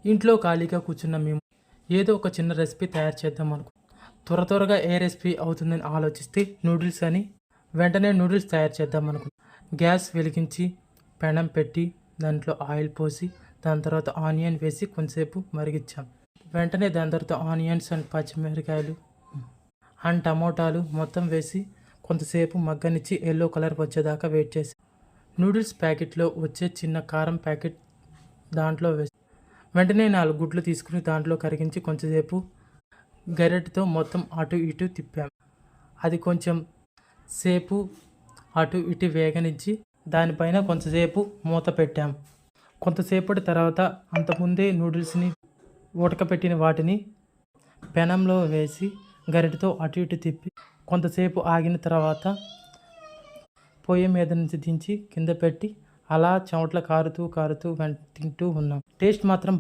ఇంట్లో ఖాళీగా కూర్చున్న మేము ఏదో ఒక చిన్న రెసిపీ తయారు చేద్దాం త్వరగా ఏ రెసిపీ అవుతుందని ఆలోచిస్తే నూడిల్స్ అని వెంటనే నూడిల్స్ తయారు చేద్దాం గ్యాస్ వెలిగించి పెనం పెట్టి దాంట్లో ఆయిల్ పోసి దాని తర్వాత ఆనియన్ వేసి కొంచెంసేపు మరిగించాం. వెంటనే దాని తర్వాత ఆనియన్స్ అండ్ పచ్చిమిరకాయలు అండ్ టమోటాలు మొత్తం వేసి కొంతసేపు మగ్గనిచ్చి ఎల్లో కలర్ వచ్చేదాకా వెయిట్ చేసి నూడిల్స్ ప్యాకెట్లో వచ్చే చిన్న కారం ప్యాకెట్ దాంట్లో వేసి వెంటనే 4 గుడ్లు తీసుకుని దాంట్లో కరిగించి కొంచెంసేపు గరిటెతో మొత్తం అటు ఇటు తిప్పాం. అది కొంచెం సేపు అటు ఇటు వేగనిచ్చి దానిపైన కొంతసేపు మూత పెట్టాం. కొంతసేపటి తర్వాత అంతకుముందే నూడిల్స్ని ఉడకపెట్టిన వాటిని పెనంలో వేసి గరిటెతో అటు ఇటు తిప్పి కొంతసేపు ఆగిన తర్వాత పొయ్యి మీద నుంచి దించి కింద పెట్టి అలా చెమటలు కారుతూ తింటూ ఉన్నాం. టేస్ట్ మాత్రం